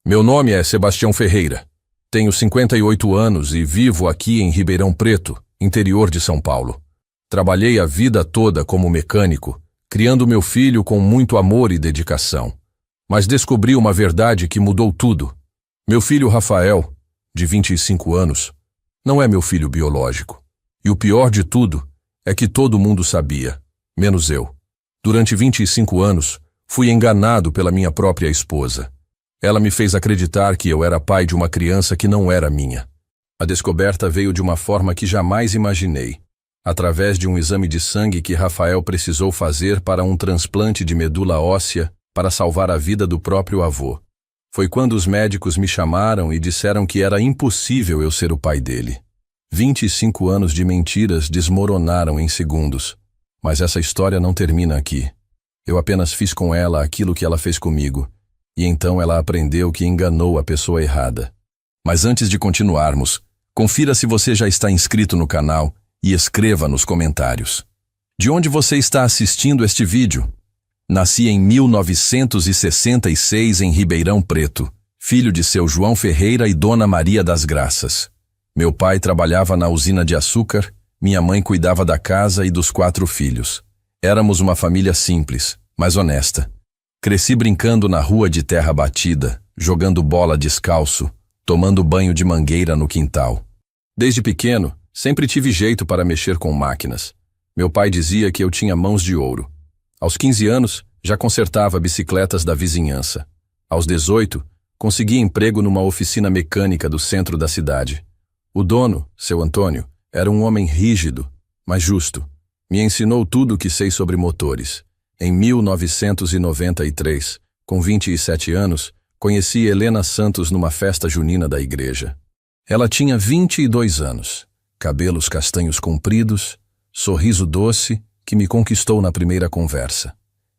Meu nome é Sebastião Ferreira. Tenho 58 anos e vivo aqui em Ribeirão Preto, interior de São Paulo. Trabalhei a vida toda como mecânico, criando meu filho com muito amor e dedicação. Mas descobri uma verdade que mudou tudo. Meu filho Rafael, de 25 anos, não é meu filho biológico. E o pior de tudo é que todo mundo sabia, menos eu. Durante 25 anos, fui enganado pela minha própria esposa. Ela me fez acreditar que eu era pai de uma criança que não era minha. A descoberta veio de uma forma que jamais imaginei, através de um exame de sangue que Rafael precisou fazer para um transplante de medula óssea para salvar a vida do próprio avô. Foi quando os médicos me chamaram e disseram que era impossível eu ser o pai dele. 25 anos de mentiras desmoronaram em segundos. Mas essa história não termina aqui. Eu apenas fiz com ela aquilo que ela fez comigo. E então ela aprendeu que enganou a pessoa errada. Mas antes de continuarmos, confira se você já está inscrito no canal e escreva nos comentários. De onde você está assistindo este vídeo? Nasci em 1966 em Ribeirão Preto, filho de seu João Ferreira e Dona Maria das Graças. Meu pai trabalhava na usina de açúcar, minha mãe cuidava da casa e dos 4 filhos. Éramos uma família simples, mas honesta. Cresci brincando na rua de terra batida, jogando bola descalço, tomando banho de mangueira no quintal. Desde pequeno, sempre tive jeito para mexer com máquinas. Meu pai dizia que eu tinha mãos de ouro. Aos 15 anos, já consertava bicicletas da vizinhança. Aos 18, consegui emprego numa oficina mecânica do centro da cidade. O dono, seu Antônio, era um homem rígido, mas justo. Me ensinou tudo o que sei sobre motores. Em 1993, com 27 anos, conheci Helena Santos numa festa junina da igreja. Ela tinha 22 anos, cabelos castanhos compridos, sorriso doce que me conquistou na primeira conversa.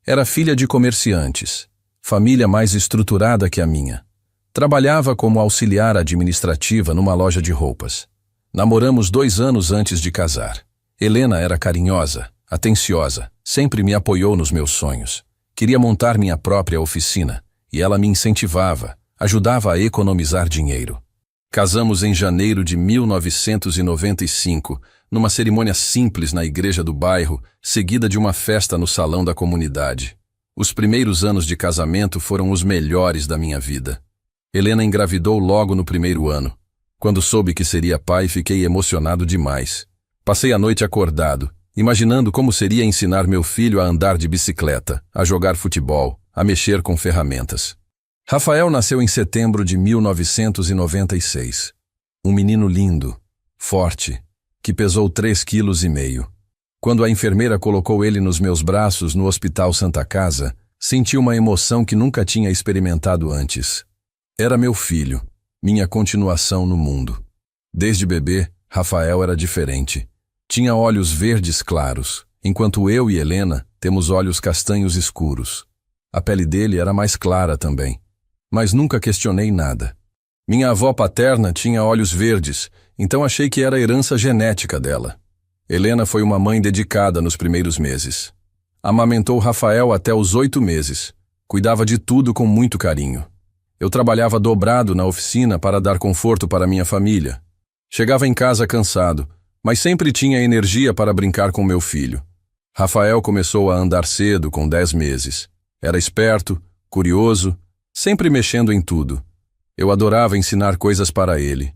Era filha de comerciantes, família mais estruturada que a minha. Trabalhava como auxiliar administrativa numa loja de roupas. Namoramos 2 anos antes de casar. Helena era carinhosa, atenciosa, sempre me apoiou nos meus sonhos. Queria montar minha própria oficina, e ela me incentivava, ajudava a economizar dinheiro. Casamos em janeiro de 1995, numa cerimônia simples na igreja do bairro, seguida de uma festa no salão da comunidade. Os primeiros anos de casamento foram os melhores da minha vida. Helena engravidou logo no primeiro ano. Quando soube que seria pai, fiquei emocionado demais. Passei a noite acordado, imaginando como seria ensinar meu filho a andar de bicicleta, a jogar futebol, a mexer com ferramentas. Rafael nasceu em setembro de 1996. Um menino lindo, forte, que pesou 3,5 quilos. Quando a enfermeira colocou ele nos meus braços no Hospital Santa Casa, senti uma emoção que nunca tinha experimentado antes. Era meu filho, minha continuação no mundo. Desde bebê, Rafael era diferente. Tinha olhos verdes claros, enquanto eu e Helena temos olhos castanhos escuros. A pele dele era mais clara também, mas nunca questionei nada. Minha avó paterna tinha olhos verdes, então achei que era herança genética dela. Helena foi uma mãe dedicada nos primeiros meses. Amamentou Rafael até os 8 meses. Cuidava de tudo com muito carinho. Eu trabalhava dobrado na oficina para dar conforto para minha família. Chegava em casa cansado, mas sempre tinha energia para brincar com meu filho. Rafael começou a andar cedo, com 10 meses. Era esperto, curioso, sempre mexendo em tudo. Eu adorava ensinar coisas para ele.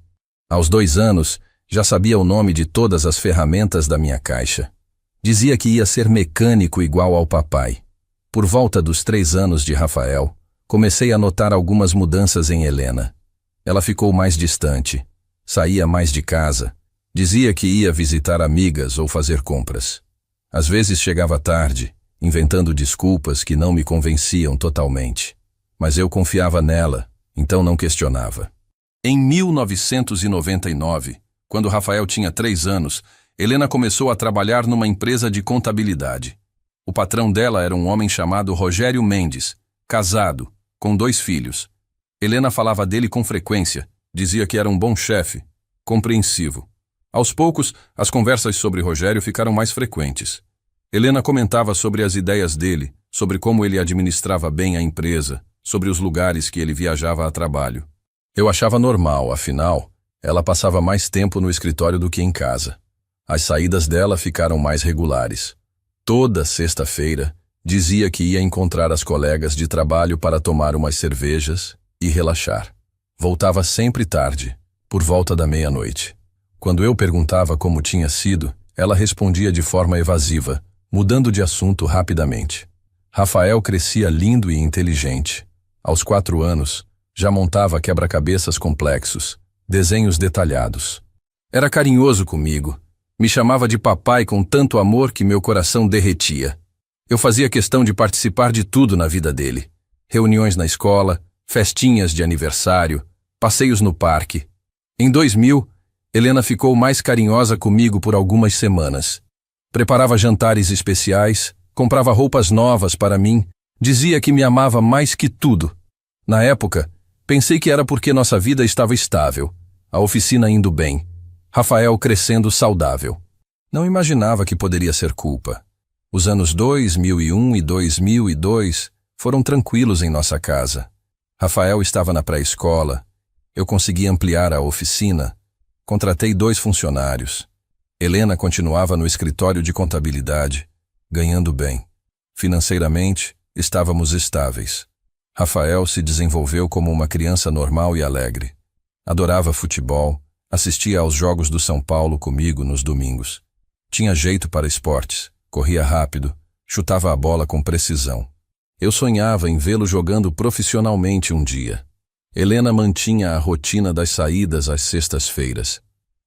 Aos 2 anos, já sabia o nome de todas as ferramentas da minha caixa. Dizia que ia ser mecânico igual ao papai. Por volta dos 3 anos de Rafael, comecei a notar algumas mudanças em Helena. Ela ficou mais distante, saía mais de casa, dizia que ia visitar amigas ou fazer compras. Às vezes chegava tarde, inventando desculpas que não me convenciam totalmente. Mas eu confiava nela, então não questionava. Em 1999, quando Rafael tinha 3 anos, Helena começou a trabalhar numa empresa de contabilidade. O patrão dela era um homem chamado Rogério Mendes, casado, com 2 filhos. Helena falava dele com frequência, dizia que era um bom chefe, compreensivo. Aos poucos, as conversas sobre Rogério ficaram mais frequentes. Helena comentava sobre as ideias dele, sobre como ele administrava bem a empresa, sobre os lugares que ele viajava a trabalho. Eu achava normal, afinal, ela passava mais tempo no escritório do que em casa. As saídas dela ficaram mais regulares. Toda sexta-feira, dizia que ia encontrar as colegas de trabalho para tomar umas cervejas e relaxar. Voltava sempre tarde, por volta da meia-noite. Quando eu perguntava como tinha sido, ela respondia de forma evasiva, mudando de assunto rapidamente. Rafael crescia lindo e inteligente. Aos 4 anos, já montava quebra-cabeças complexos, desenhos detalhados. Era carinhoso comigo. Me chamava de papai com tanto amor que meu coração derretia. Eu fazia questão de participar de tudo na vida dele. Reuniões na escola, festinhas de aniversário, passeios no parque. Em 2000, Helena ficou mais carinhosa comigo por algumas semanas. Preparava jantares especiais, comprava roupas novas para mim, dizia que me amava mais que tudo. Na época, pensei que era porque nossa vida estava estável, a oficina indo bem, Rafael crescendo saudável. Não imaginava que poderia ser culpa. Os anos 2001 e 2002 foram tranquilos em nossa casa. Rafael estava na pré-escola, eu consegui ampliar a oficina, contratei 2 funcionários. Helena continuava no escritório de contabilidade, ganhando bem. Financeiramente, estávamos estáveis. Rafael se desenvolveu como uma criança normal e alegre. Adorava futebol, assistia aos jogos do São Paulo comigo nos domingos. Tinha jeito para esportes, corria rápido, chutava a bola com precisão. Eu sonhava em vê-lo jogando profissionalmente um dia. Helena mantinha a rotina das saídas às sextas-feiras.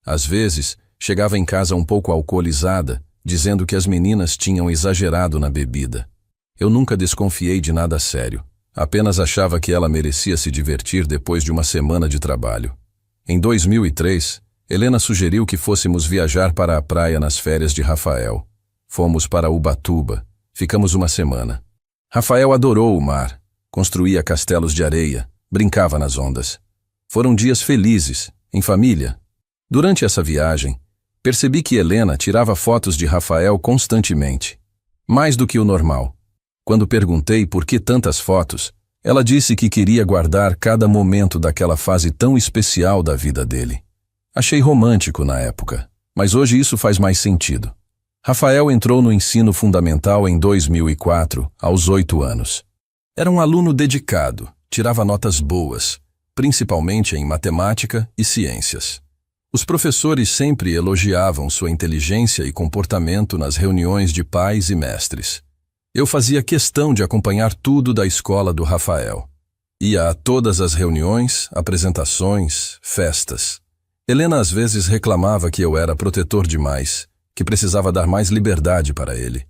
Às vezes, chegava em casa um pouco alcoolizada, dizendo que as meninas tinham exagerado na bebida. Eu nunca desconfiei de nada sério. Apenas achava que ela merecia se divertir depois de uma semana de trabalho. Em 2003, Helena sugeriu que fôssemos viajar para a praia nas férias de Rafael. Fomos para Ubatuba. Ficamos uma semana. Rafael adorou o mar. Construía castelos de areia. Brincava nas ondas. Foram dias felizes, em família. Durante essa viagem, percebi que Helena tirava fotos de Rafael constantemente. Mais do que o normal. Quando perguntei por que tantas fotos, ela disse que queria guardar cada momento daquela fase tão especial da vida dele. Achei romântico na época, mas hoje isso faz mais sentido. Rafael entrou no ensino fundamental em 2004, aos 8 anos. Era um aluno dedicado, tirava notas boas, principalmente em matemática e ciências. Os professores sempre elogiavam sua inteligência e comportamento nas reuniões de pais e mestres. Eu fazia questão de acompanhar tudo da escola do Rafael. Ia a todas as reuniões, apresentações, festas. Helena às vezes reclamava que eu era protetor demais, que precisava dar mais liberdade para ele.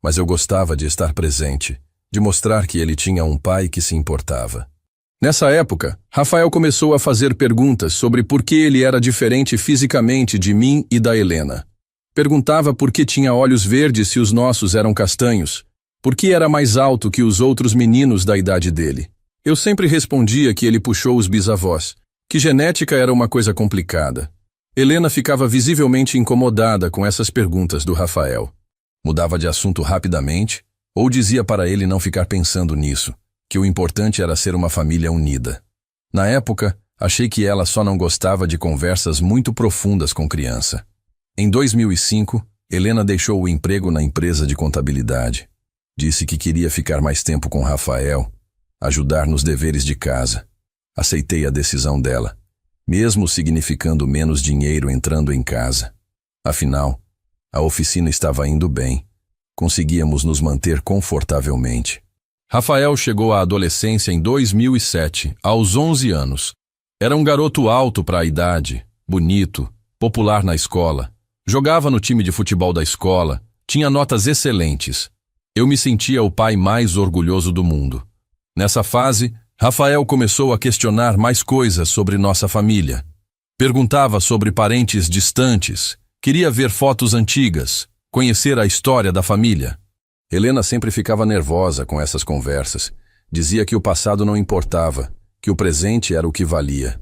Mas eu gostava de estar presente, de mostrar que ele tinha um pai que se importava. Nessa época, Rafael começou a fazer perguntas sobre por que ele era diferente fisicamente de mim e da Helena. Perguntava por que tinha olhos verdes se os nossos eram castanhos, por que era mais alto que os outros meninos da idade dele. Eu sempre respondia que ele puxou os bisavós, que genética era uma coisa complicada. Helena ficava visivelmente incomodada com essas perguntas do Rafael. Mudava de assunto rapidamente, ou dizia para ele não ficar pensando nisso, que o importante era ser uma família unida. Na época, achei que ela só não gostava de conversas muito profundas com criança. Em 2005, Helena deixou o emprego na empresa de contabilidade. Disse que queria ficar mais tempo com Rafael, ajudar nos deveres de casa. Aceitei a decisão dela, mesmo significando menos dinheiro entrando em casa. Afinal, a oficina estava indo bem. Conseguíamos nos manter confortavelmente. Rafael chegou à adolescência em 2007, aos 11 anos. Era um garoto alto para a idade, bonito, popular na escola. Jogava no time de futebol da escola, tinha notas excelentes. Eu me sentia o pai mais orgulhoso do mundo. Nessa fase, Rafael começou a questionar mais coisas sobre nossa família. Perguntava sobre parentes distantes, queria ver fotos antigas, conhecer a história da família. Helena sempre ficava nervosa com essas conversas. Dizia que o passado não importava, que o presente era o que valia.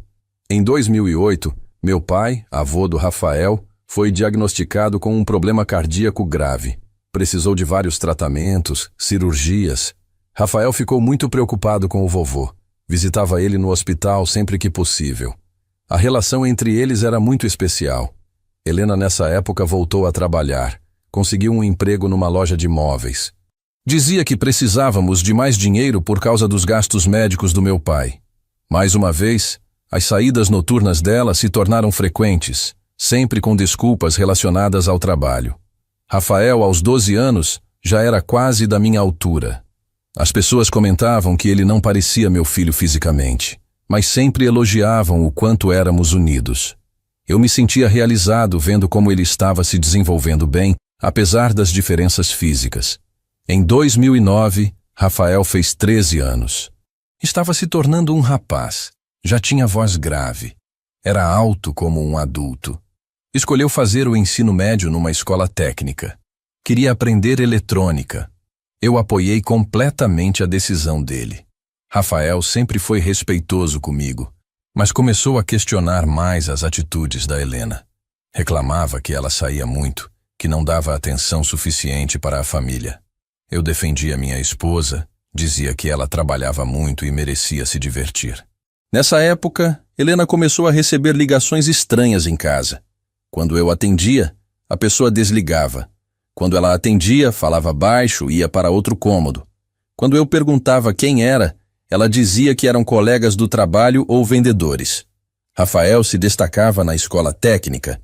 Em 2008, meu pai, avô do Rafael, foi diagnosticado com um problema cardíaco grave. Precisou de vários tratamentos, cirurgias. Rafael ficou muito preocupado com o vovô. Visitava ele no hospital sempre que possível. A relação entre eles era muito especial. Helena, nessa época, voltou a trabalhar. Conseguiu um emprego numa loja de móveis. Dizia que precisávamos de mais dinheiro por causa dos gastos médicos do meu pai. Mais uma vez, as saídas noturnas dela se tornaram frequentes, sempre com desculpas relacionadas ao trabalho. Rafael, aos 12 anos, já era quase da minha altura. As pessoas comentavam que ele não parecia meu filho fisicamente, mas sempre elogiavam o quanto éramos unidos. Eu me sentia realizado vendo como ele estava se desenvolvendo bem, apesar das diferenças físicas. Em 2009, Rafael fez 13 anos. Estava se tornando um rapaz. Já tinha voz grave. Era alto como um adulto. Escolheu fazer o ensino médio numa escola técnica. Queria aprender eletrônica. Eu apoiei completamente a decisão dele. Rafael sempre foi respeitoso comigo, mas começou a questionar mais as atitudes da Helena. Reclamava que ela saía muito, que não dava atenção suficiente para a família. Eu defendia minha esposa, dizia que ela trabalhava muito e merecia se divertir. Nessa época, Helena começou a receber ligações estranhas em casa. Quando eu atendia, a pessoa desligava. Quando ela atendia, falava baixo e ia para outro cômodo. Quando eu perguntava quem era, ela dizia que eram colegas do trabalho ou vendedores. Rafael se destacava na escola técnica.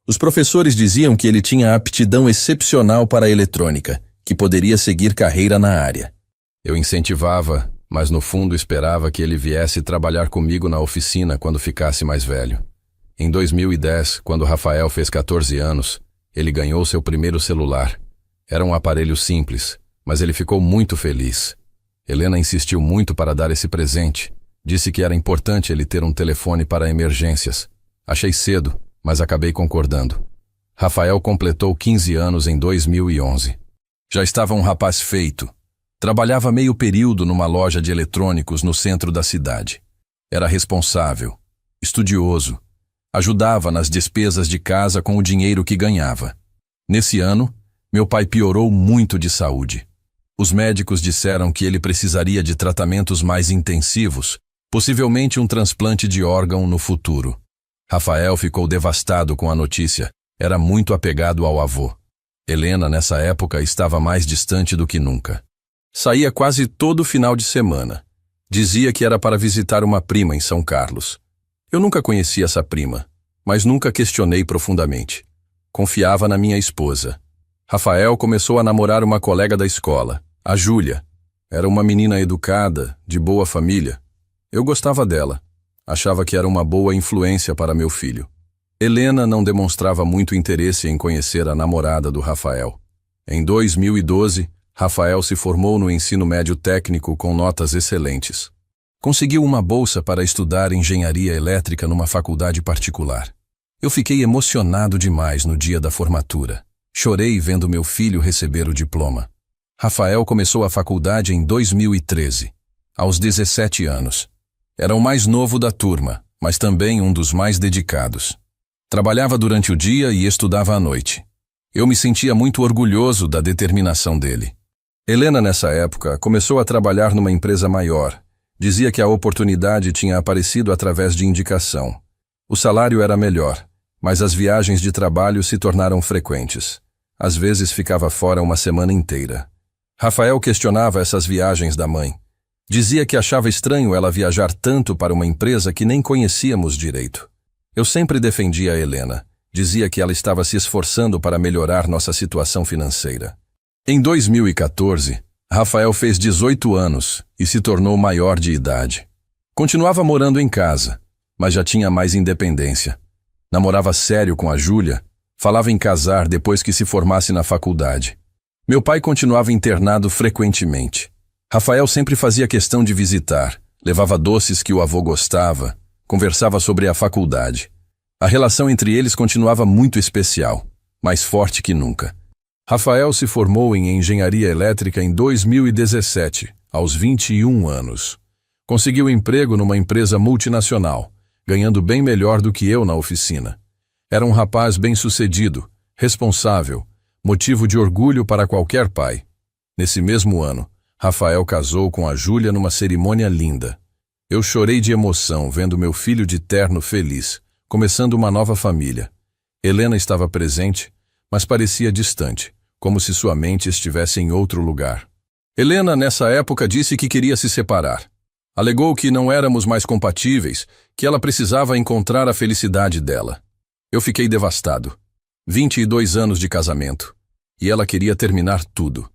Os professores diziam que ele tinha aptidão excepcional para a eletrônica, que poderia seguir carreira na área. Eu incentivava, mas no fundo esperava que ele viesse trabalhar comigo na oficina quando ficasse mais velho. Em 2010, quando Rafael fez 14 anos, ele ganhou seu primeiro celular. Era um aparelho simples, mas ele ficou muito feliz. Helena insistiu muito para dar esse presente. Disse que era importante ele ter um telefone para emergências. Achei cedo, mas acabei concordando. Rafael completou 15 anos em 2011. Já estava um rapaz feito. Trabalhava meio período numa loja de eletrônicos no centro da cidade. Era responsável, estudioso. Ajudava nas despesas de casa com o dinheiro que ganhava. Nesse ano, meu pai piorou muito de saúde. Os médicos disseram que ele precisaria de tratamentos mais intensivos, possivelmente um transplante de órgão no futuro. Rafael ficou devastado com a notícia. Era muito apegado ao avô. Helena, nessa época, estava mais distante do que nunca. Saía quase todo final de semana. Dizia que era para visitar uma prima em São Carlos. Eu nunca conheci essa prima, mas nunca questionei profundamente. Confiava na minha esposa. Rafael começou a namorar uma colega da escola, a Júlia. Era uma menina educada, de boa família. Eu gostava dela. Achava que era uma boa influência para meu filho. Helena não demonstrava muito interesse em conhecer a namorada do Rafael. Em 2012, Rafael se formou no ensino médio técnico com notas excelentes. Conseguiu uma bolsa para estudar engenharia elétrica numa faculdade particular. Eu fiquei emocionado demais no dia da formatura. Chorei vendo meu filho receber o diploma. Rafael começou a faculdade em 2013, aos 17 anos. Era o mais novo da turma, mas também um dos mais dedicados. Trabalhava durante o dia e estudava à noite. Eu me sentia muito orgulhoso da determinação dele. Helena, nessa época, começou a trabalhar numa empresa maior. Dizia que a oportunidade tinha aparecido através de indicação. O salário era melhor, mas as viagens de trabalho se tornaram frequentes. Às vezes ficava fora uma semana inteira. Rafael questionava essas viagens da mãe. Dizia que achava estranho ela viajar tanto para uma empresa que nem conhecíamos direito. Eu sempre defendia a Helena. Dizia que ela estava se esforçando para melhorar nossa situação financeira. Em 2014, Rafael fez 18 anos e se tornou maior de idade. Continuava morando em casa, mas já tinha mais independência. Namorava sério com a Júlia, falava em casar depois que se formasse na faculdade. Meu pai continuava internado frequentemente. Rafael sempre fazia questão de visitar, levava doces que o avô gostava, conversava sobre a faculdade. A relação entre eles continuava muito especial, mais forte que nunca. Rafael se formou em engenharia elétrica em 2017, aos 21 anos. Conseguiu emprego numa empresa multinacional, ganhando bem melhor do que eu na oficina. Era um rapaz bem-sucedido, responsável, motivo de orgulho para qualquer pai. Nesse mesmo ano, Rafael casou com a Júlia numa cerimônia linda. Eu chorei de emoção vendo meu filho de terno feliz, começando uma nova família. Helena estava presente, mas parecia distante, como se sua mente estivesse em outro lugar. Helena, nessa época, disse que queria se separar. Alegou que não éramos mais compatíveis, que ela precisava encontrar a felicidade dela. Eu fiquei devastado. 22 anos de casamento. E ela queria terminar tudo.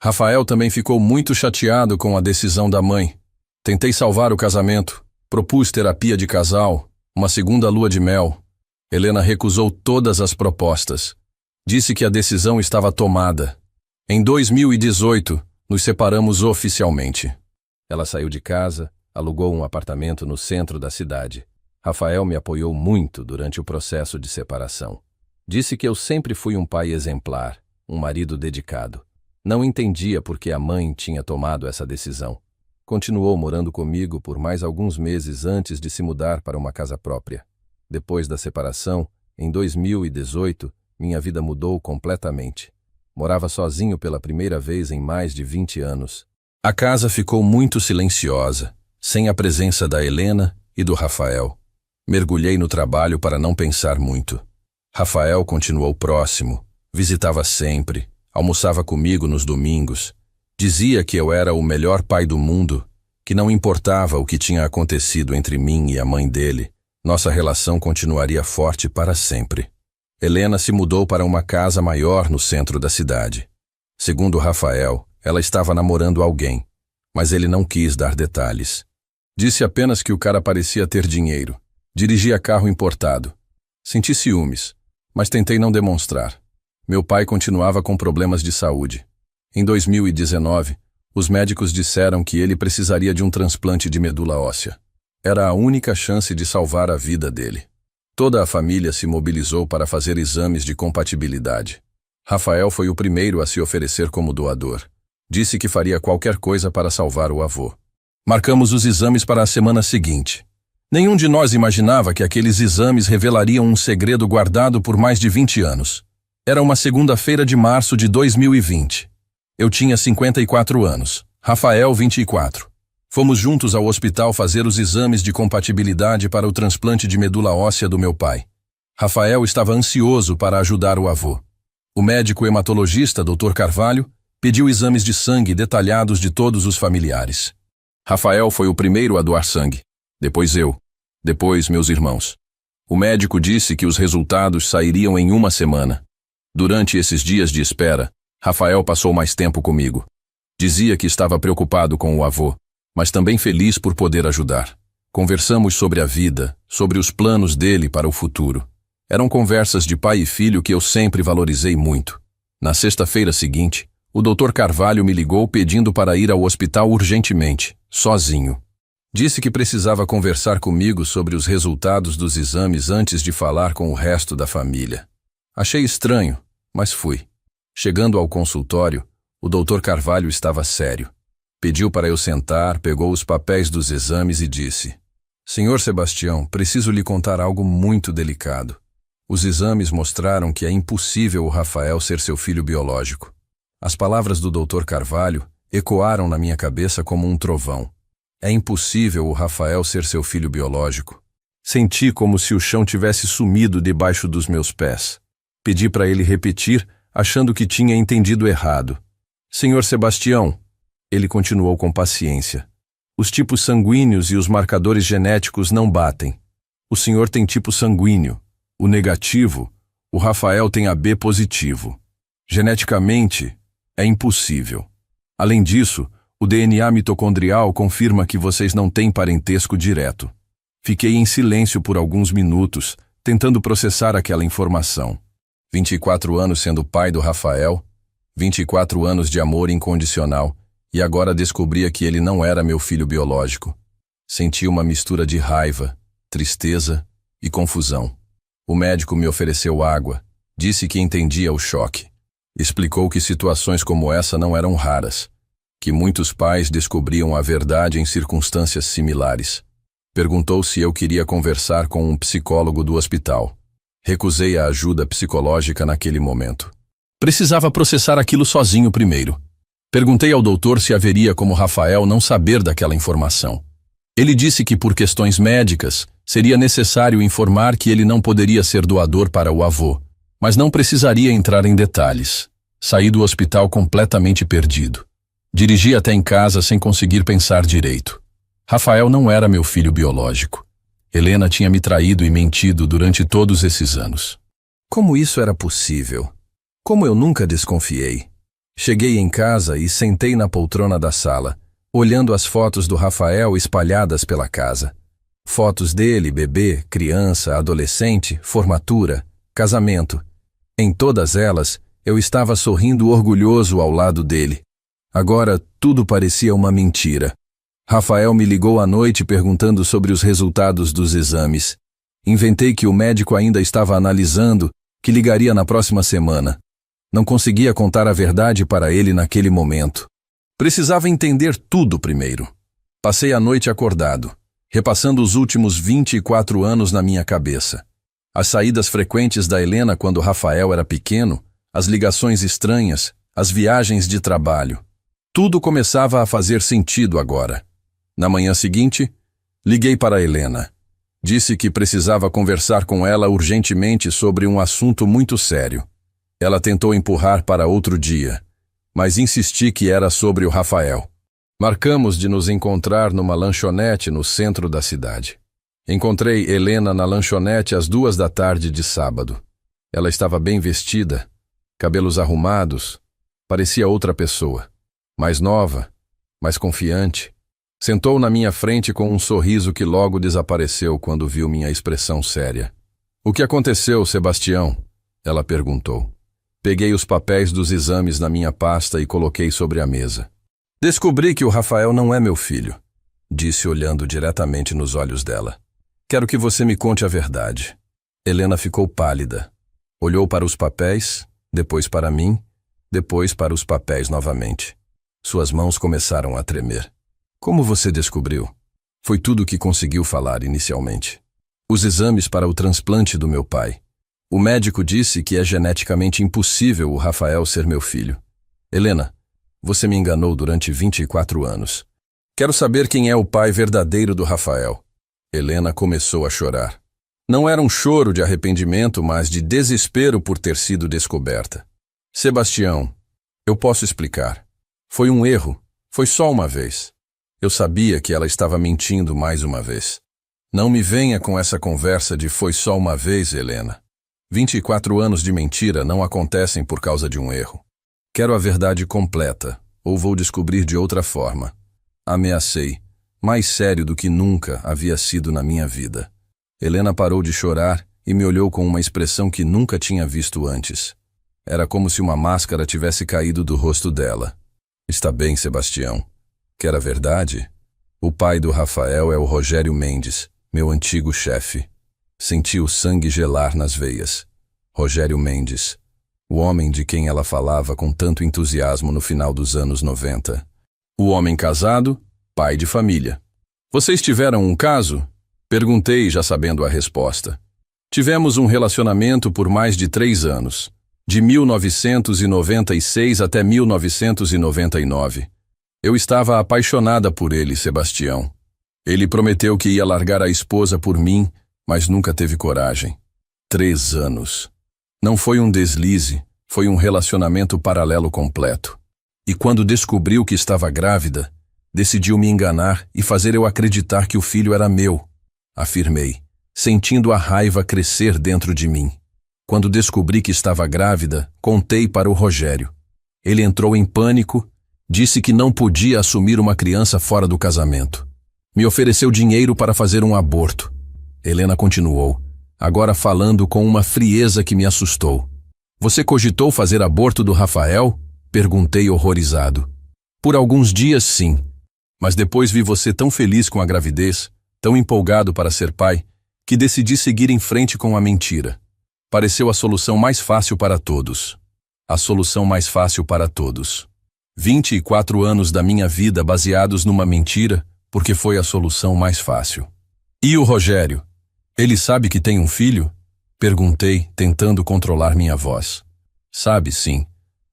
Rafael também ficou muito chateado com a decisão da mãe. Tentei salvar o casamento, propus terapia de casal, uma segunda lua de mel. Helena recusou todas as propostas. Disse que a decisão estava tomada. Em 2018, nos separamos oficialmente. Ela saiu de casa, alugou um apartamento no centro da cidade. Rafael me apoiou muito durante o processo de separação. Disse que eu sempre fui um pai exemplar, um marido dedicado. Não entendia por que a mãe tinha tomado essa decisão. Continuou morando comigo por mais alguns meses antes de se mudar para uma casa própria. Depois da separação, em 2018, minha vida mudou completamente. Morava sozinho pela primeira vez em mais de 20 anos. A casa ficou muito silenciosa, sem a presença da Helena e do Rafael. Mergulhei no trabalho para não pensar muito. Rafael continuou próximo, visitava sempre, almoçava comigo nos domingos. Dizia que eu era o melhor pai do mundo, que não importava o que tinha acontecido entre mim e a mãe dele, nossa relação continuaria forte para sempre. Helena se mudou para uma casa maior no centro da cidade. Segundo Rafael, ela estava namorando alguém, mas ele não quis dar detalhes. Disse apenas que o cara parecia ter dinheiro, dirigia carro importado. Senti ciúmes, mas tentei não demonstrar. Meu pai continuava com problemas de saúde. Em 2019, os médicos disseram que ele precisaria de um transplante de medula óssea. Era a única chance de salvar a vida dele. Toda a família se mobilizou para fazer exames de compatibilidade. Rafael foi o primeiro a se oferecer como doador. Disse que faria qualquer coisa para salvar o avô. Marcamos os exames para a semana seguinte. Nenhum de nós imaginava que aqueles exames revelariam um segredo guardado por mais de 20 anos. Era uma segunda-feira de março de 2020. Eu tinha 54 anos, Rafael 24. Fomos juntos ao hospital fazer os exames de compatibilidade para o transplante de medula óssea do meu pai. Rafael estava ansioso para ajudar o avô. O médico hematologista, Dr. Carvalho, pediu exames de sangue detalhados de todos os familiares. Rafael foi o primeiro a doar sangue, depois eu, depois meus irmãos. O médico disse que os resultados sairiam em uma semana. Durante esses dias de espera, Rafael passou mais tempo comigo. Dizia que estava preocupado com o avô, mas também feliz por poder ajudar. Conversamos sobre a vida, sobre os planos dele para o futuro. Eram conversas de pai e filho que eu sempre valorizei muito. Na sexta-feira seguinte, o Dr. Carvalho me ligou pedindo para ir ao hospital urgentemente, sozinho. Disse que precisava conversar comigo sobre os resultados dos exames antes de falar com o resto da família. Achei estranho, mas fui. Chegando ao consultório, o Dr. Carvalho estava sério. Pediu para eu sentar, pegou os papéis dos exames e disse: Senhor Sebastião, preciso lhe contar algo muito delicado. Os exames mostraram que é impossível o Rafael ser seu filho biológico. As palavras do Dr. Carvalho ecoaram na minha cabeça como um trovão. É impossível o Rafael ser seu filho biológico. Senti como se o chão tivesse sumido debaixo dos meus pés. Pedi para ele repetir, achando que tinha entendido errado. Senhor Sebastião, ele continuou com paciência. Os tipos sanguíneos e os marcadores genéticos não batem. O senhor tem tipo sanguíneo, o negativo, o Rafael tem AB positivo. Geneticamente, é impossível. Além disso, o DNA mitocondrial confirma que vocês não têm parentesco direto. Fiquei em silêncio por alguns minutos, tentando processar aquela informação. 24 anos sendo pai do Rafael, 24 anos de amor incondicional, e agora descobria que ele não era meu filho biológico. Senti uma mistura de raiva, tristeza e confusão. O médico me ofereceu água, disse que entendia o choque. Explicou que situações como essa não eram raras, que muitos pais descobriam a verdade em circunstâncias similares. Perguntou se eu queria conversar com um psicólogo do hospital. Recusei a ajuda psicológica naquele momento. Precisava processar aquilo sozinho primeiro. Perguntei ao doutor se haveria como Rafael não saber daquela informação. Ele disse que, por questões médicas, seria necessário informar que ele não poderia ser doador para o avô, mas não precisaria entrar em detalhes. Saí do hospital completamente perdido. Dirigi até em casa sem conseguir pensar direito. Rafael não era meu filho biológico. Helena tinha me traído e mentido durante todos esses anos. Como isso era possível? Como eu nunca desconfiei? Cheguei em casa e sentei na poltrona da sala, olhando as fotos do Rafael espalhadas pela casa. Fotos dele, bebê, criança, adolescente, formatura, casamento. Em todas elas, eu estava sorrindo orgulhoso ao lado dele. Agora, tudo parecia uma mentira. Rafael me ligou à noite perguntando sobre os resultados dos exames. Inventei que o médico ainda estava analisando, que ligaria na próxima semana. Não conseguia contar a verdade para ele naquele momento. Precisava entender tudo primeiro. Passei a noite acordado, repassando os últimos 24 anos na minha cabeça. As saídas frequentes da Helena quando Rafael era pequeno, as ligações estranhas, as viagens de trabalho. Tudo começava a fazer sentido agora. Na manhã seguinte, liguei para a Helena. Disse que precisava conversar com ela urgentemente sobre um assunto muito sério. Ela tentou empurrar para outro dia, mas insisti que era sobre o Rafael. Marcamos de nos encontrar numa lanchonete no centro da cidade. Encontrei Helena na lanchonete às 14h de sábado. Ela estava bem vestida, cabelos arrumados, parecia outra pessoa. Mais nova, mais confiante. Sentou na minha frente com um sorriso que logo desapareceu quando viu minha expressão séria. "O que aconteceu, Sebastião?" ela perguntou. Peguei os papéis dos exames na minha pasta e coloquei sobre a mesa. "Descobri que o Rafael não é meu filho", disse olhando diretamente nos olhos dela. "Quero que você me conte a verdade." Helena ficou pálida. Olhou para os papéis, depois para mim, depois para os papéis novamente. Suas mãos começaram a tremer. "Como você descobriu?" Foi tudo o que conseguiu falar inicialmente. "Os exames para o transplante do meu pai. O médico disse que é geneticamente impossível o Rafael ser meu filho. Helena, você me enganou durante 24 anos. Quero saber quem é o pai verdadeiro do Rafael." Helena começou a chorar. Não era um choro de arrependimento, mas de desespero por ter sido descoberta. "Sebastião, eu posso explicar. Foi um erro. Foi só uma vez." Eu sabia que ela estava mentindo mais uma vez. "Não me venha com essa conversa de foi só uma vez, Helena. 24 anos de mentira não acontecem por causa de um erro. Quero a verdade completa, ou vou descobrir de outra forma." Ameacei, mais sério do que nunca havia sido na minha vida. Helena parou de chorar e me olhou com uma expressão que nunca tinha visto antes. Era como se uma máscara tivesse caído do rosto dela. "Está bem, Sebastião. Quer a verdade? O pai do Rafael é o Rogério Mendes, meu antigo chefe." Senti o sangue gelar nas veias. Rogério Mendes, o homem de quem ela falava com tanto entusiasmo no final dos anos 90. O homem casado, pai de família. "Vocês tiveram um caso?" Perguntei, já sabendo a resposta. "Tivemos um relacionamento por mais de 3 anos, de 1996 até 1999. Eu estava apaixonada por ele, Sebastião. Ele prometeu que ia largar a esposa por mim, mas nunca teve coragem. 3 anos. Não foi um deslize, foi um relacionamento paralelo completo. E quando descobriu que estava grávida, decidiu me enganar e fazer eu acreditar que o filho era meu." Afirmei, sentindo a raiva crescer dentro de mim. Quando descobri que estava grávida, contei para o Rogério. Ele entrou em pânico, disse que não podia assumir uma criança fora do casamento. Me ofereceu dinheiro para fazer um aborto. Helena continuou, agora falando com uma frieza que me assustou. "Você cogitou fazer aborto do Rafael?" Perguntei horrorizado. "Por alguns dias, sim. Mas depois vi você tão feliz com a gravidez, tão empolgado para ser pai, que decidi seguir em frente com a mentira. Pareceu a solução mais fácil para todos. A solução mais fácil para todos. 24 anos da minha vida baseados numa mentira, porque foi a solução mais fácil." "E o Rogério? Ele sabe que tem um filho?" Perguntei, tentando controlar minha voz. "Sabe, sim.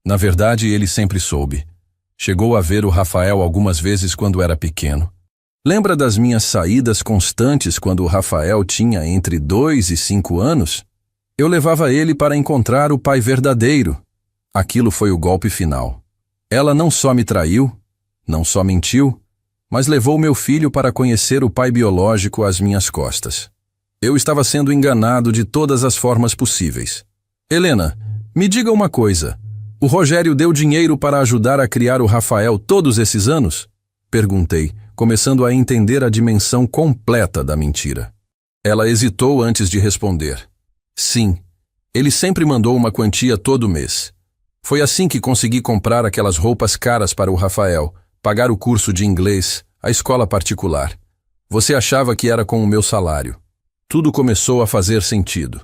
Na verdade, ele sempre soube. Chegou a ver o Rafael algumas vezes quando era pequeno. Lembra das minhas saídas constantes quando o Rafael tinha entre 2 e 5 anos? Eu levava ele para encontrar o pai verdadeiro. Aquilo foi o golpe final. Ela não só me traiu, não só mentiu, mas levou meu filho para conhecer o pai biológico às minhas costas. Eu estava sendo enganado de todas as formas possíveis. Helena, me diga uma coisa. O Rogério deu dinheiro para ajudar a criar o Rafael todos esses anos? Perguntei, começando a entender a dimensão completa da mentira. Ela hesitou antes de responder. Sim, ele sempre mandou uma quantia todo mês. Foi assim que consegui comprar aquelas roupas caras para o Rafael, pagar o curso de inglês, a escola particular. Você achava que era com o meu salário. Tudo começou a fazer sentido.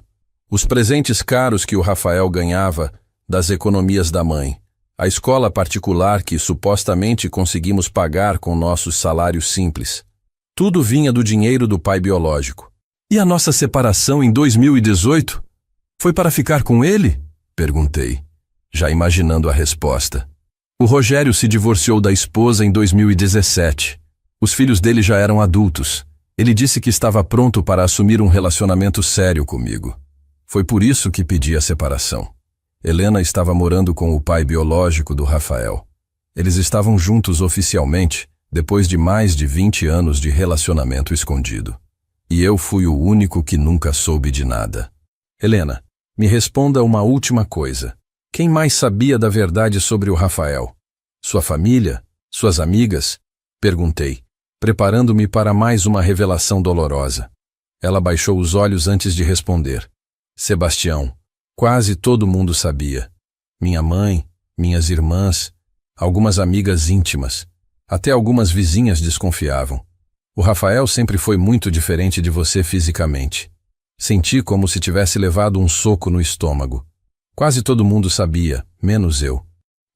Os presentes caros que o Rafael ganhava das economias da mãe, a escola particular que supostamente conseguimos pagar com nossos salários simples. Tudo vinha do dinheiro do pai biológico. E a nossa separação em 2018? Foi para ficar com ele? Perguntei, já imaginando a resposta. O Rogério se divorciou da esposa em 2017. Os filhos dele já eram adultos. Ele disse que estava pronto para assumir um relacionamento sério comigo. Foi por isso que pedi a separação. Helena estava morando com o pai biológico do Rafael. Eles estavam juntos oficialmente, depois de mais de 20 anos de relacionamento escondido. E eu fui o único que nunca soube de nada. Helena, me responda uma última coisa. Quem mais sabia da verdade sobre o Rafael? Sua família? Suas amigas? Perguntei, preparando-me para mais uma revelação dolorosa. Ela baixou os olhos antes de responder. Sebastião, quase todo mundo sabia. Minha mãe, minhas irmãs, algumas amigas íntimas, até algumas vizinhas desconfiavam. O Rafael sempre foi muito diferente de você fisicamente. Senti como se tivesse levado um soco no estômago. Quase todo mundo sabia, menos eu.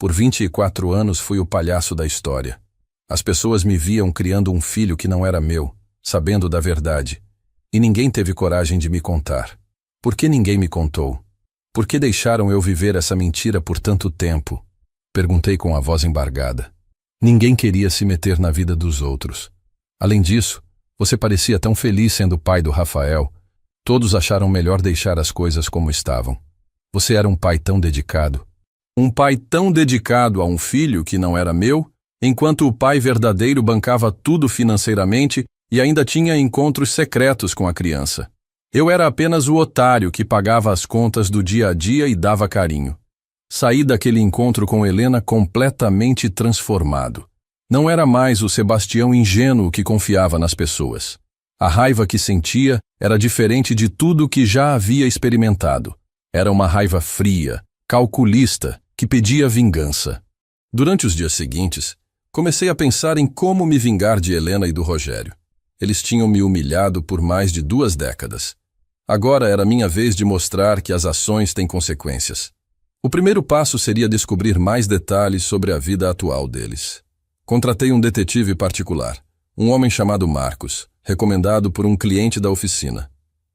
Por 24 anos fui o palhaço da história. As pessoas me viam criando um filho que não era meu, sabendo da verdade. E ninguém teve coragem de me contar. Por que ninguém me contou? Por que deixaram eu viver essa mentira por tanto tempo? Perguntei com a voz embargada. Ninguém queria se meter na vida dos outros. Além disso, você parecia tão feliz sendo pai do Rafael. Todos acharam melhor deixar as coisas como estavam. Você era um pai tão dedicado. Um pai tão dedicado a um filho que não era meu, enquanto o pai verdadeiro bancava tudo financeiramente e ainda tinha encontros secretos com a criança. Eu era apenas o otário que pagava as contas do dia a dia e dava carinho. Saí daquele encontro com Helena completamente transformado. Não era mais o Sebastião ingênuo que confiava nas pessoas. A raiva que sentia era diferente de tudo que já havia experimentado. Era uma raiva fria, calculista, que pedia vingança. Durante os dias seguintes, comecei a pensar em como me vingar de Helena e do Rogério. Eles tinham me humilhado por mais de 2 décadas. Agora era minha vez de mostrar que as ações têm consequências. O primeiro passo seria descobrir mais detalhes sobre a vida atual deles. Contratei um detetive particular, um homem chamado Marcos, recomendado por um cliente da oficina.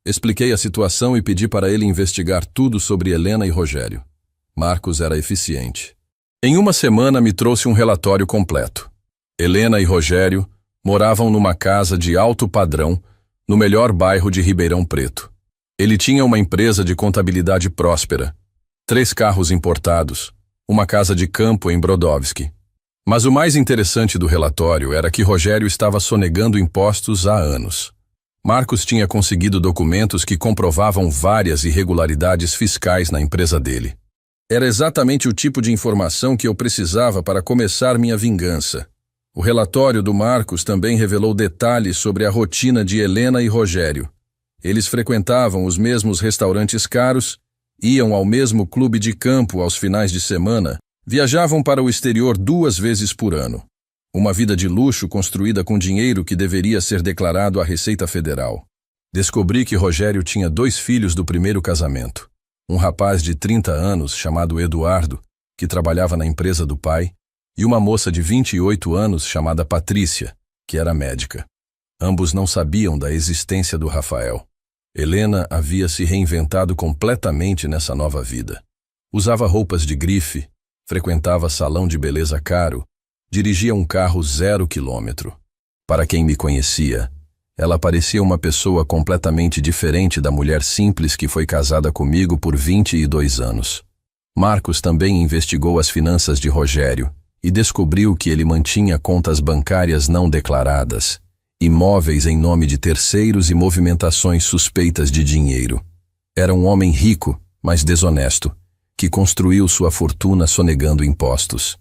Expliquei a situação e pedi para ele investigar tudo sobre Helena e Rogério. Marcos era eficiente. Em uma semana me trouxe um relatório completo. Helena e Rogério moravam numa casa de alto padrão, no melhor bairro de Ribeirão Preto. Ele tinha uma empresa de contabilidade próspera, 3 carros importados, uma casa de campo em Brodowski. Mas o mais interessante do relatório era que Rogério estava sonegando impostos há anos. Marcos tinha conseguido documentos que comprovavam várias irregularidades fiscais na empresa dele. Era exatamente o tipo de informação que eu precisava para começar minha vingança. O relatório do Marcos também revelou detalhes sobre a rotina de Helena e Rogério. Eles frequentavam os mesmos restaurantes caros, iam ao mesmo clube de campo aos finais de semana, viajavam para o exterior 2 vezes por ano. Uma vida de luxo construída com dinheiro que deveria ser declarado à Receita Federal. Descobri que Rogério tinha 2 filhos do primeiro casamento. Um rapaz de 30 anos, chamado Eduardo, que trabalhava na empresa do pai, e uma moça de 28 anos, chamada Patrícia, que era médica. Ambos não sabiam da existência do Rafael. Helena havia se reinventado completamente nessa nova vida. Usava roupas de grife, frequentava salão de beleza caro Dirigia um carro 0 km. Para quem me conhecia, ela parecia uma pessoa completamente diferente da mulher simples que foi casada comigo por 22 anos. Marcos também investigou as finanças de Rogério e descobriu que ele mantinha contas bancárias não declaradas, imóveis em nome de terceiros e movimentações suspeitas de dinheiro. Era um homem rico, mas desonesto, que construiu sua fortuna sonegando impostos.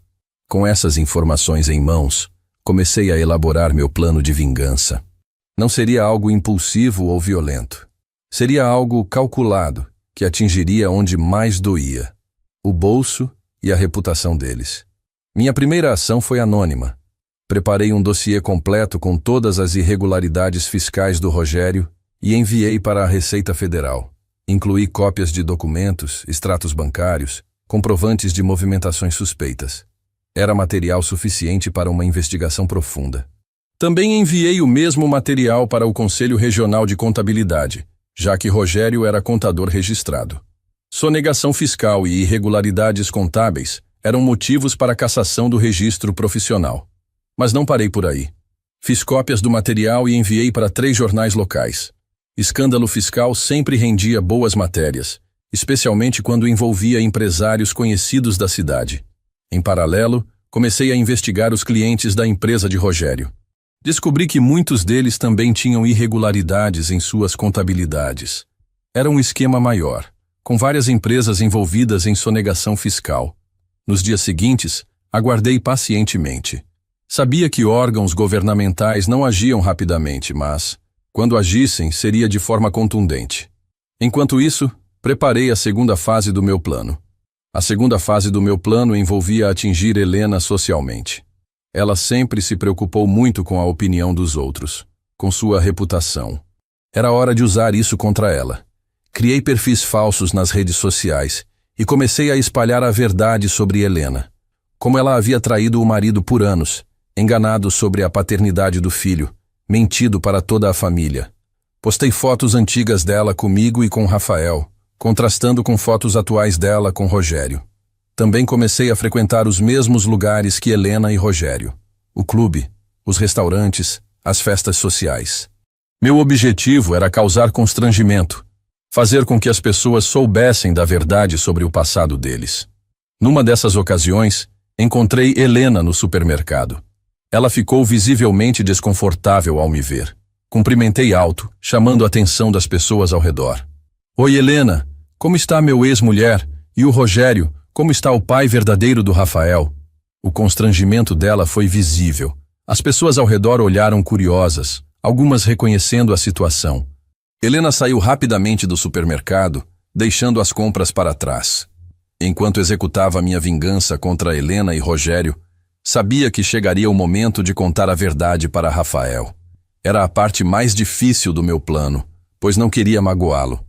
Com essas informações em mãos, comecei a elaborar meu plano de vingança. Não seria algo impulsivo ou violento. Seria algo calculado, que atingiria onde mais doía: o bolso e a reputação deles. Minha primeira ação foi anônima. Preparei um dossiê completo com todas as irregularidades fiscais do Rogério e enviei para a Receita Federal. Incluí cópias de documentos, extratos bancários, comprovantes de movimentações suspeitas. Era material suficiente para uma investigação profunda. Também enviei o mesmo material para o Conselho Regional de Contabilidade, já que Rogério era contador registrado. Sonegação fiscal e irregularidades contábeis eram motivos para a cassação do registro profissional. Mas não parei por aí. Fiz cópias do material e enviei para 3 jornais locais. Escândalo fiscal sempre rendia boas matérias, especialmente quando envolvia empresários conhecidos da cidade. Em paralelo, comecei a investigar os clientes da empresa de Rogério. Descobri que muitos deles também tinham irregularidades em suas contabilidades. Era um esquema maior, com várias empresas envolvidas em sonegação fiscal. Nos dias seguintes, aguardei pacientemente. Sabia que órgãos governamentais não agiam rapidamente, mas, quando agissem, seria de forma contundente. Enquanto isso, preparei a segunda fase do meu plano. A segunda fase do meu plano envolvia atingir Helena socialmente. Ela sempre se preocupou muito com a opinião dos outros, com sua reputação. Era hora de usar isso contra ela. Criei perfis falsos nas redes sociais e comecei a espalhar a verdade sobre Helena. Como ela havia traído o marido por anos, enganado sobre a paternidade do filho, mentido para toda a família. Postei fotos antigas dela comigo e com Rafael, contrastando com fotos atuais dela com Rogério. Também comecei a frequentar os mesmos lugares que Helena e Rogério: o clube, os restaurantes, as festas sociais. Meu objetivo era causar constrangimento, fazer com que as pessoas soubessem da verdade sobre o passado deles. Numa dessas ocasiões, encontrei Helena no supermercado. Ela ficou visivelmente desconfortável ao me ver. Cumprimentei alto, chamando a atenção das pessoas ao redor. Oi, Helena, como está meu ex-mulher? E o Rogério, como está o pai verdadeiro do Rafael? O constrangimento dela foi visível. As pessoas ao redor olharam curiosas, algumas reconhecendo a situação. Helena saiu rapidamente do supermercado, deixando as compras para trás. Enquanto executava minha vingança contra Helena e Rogério, sabia que chegaria o momento de contar a verdade para Rafael. Era a parte mais difícil do meu plano, pois não queria magoá-lo.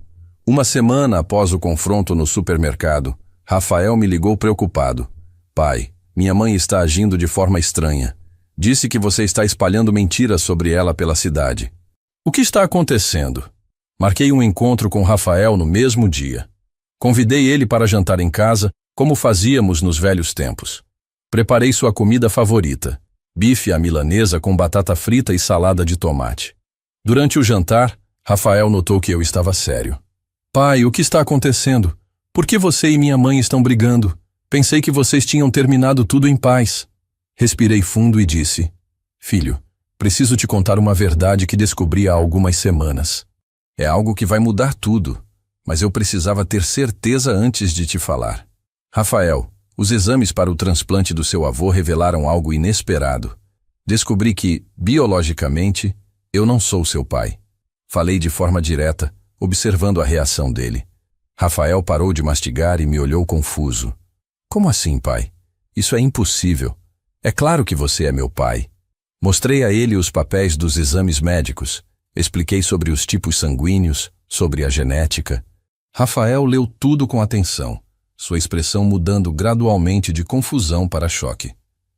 Uma semana após o confronto no supermercado, Rafael me ligou preocupado. Pai, minha mãe está agindo de forma estranha. Disse que você está espalhando mentiras sobre ela pela cidade. O que está acontecendo? Marquei um encontro com Rafael no mesmo dia. Convidei ele para jantar em casa, como fazíamos nos velhos tempos. Preparei sua comida favorita: bife à milanesa com batata frita e salada de tomate. Durante o jantar, Rafael notou que eu estava sério. Pai, o que está acontecendo? Por que você e minha mãe estão brigando? Pensei que vocês tinham terminado tudo em paz. Respirei fundo e disse: Filho, preciso te contar uma verdade que descobri há algumas semanas. É algo que vai mudar tudo, mas eu precisava ter certeza antes de te falar. Rafael, os exames para o transplante do seu avô revelaram algo inesperado. Descobri que, biologicamente, eu não sou seu pai. Falei de forma direta, observando a reação dele. Rafael parou de mastigar e me olhou confuso. Como assim, pai? Isso é impossível. É claro que você é meu pai. Mostrei a ele os papéis dos exames médicos. Expliquei sobre os tipos sanguíneos, sobre a genética. Rafael leu tudo com atenção, sua expressão mudando gradualmente de confusão para choque.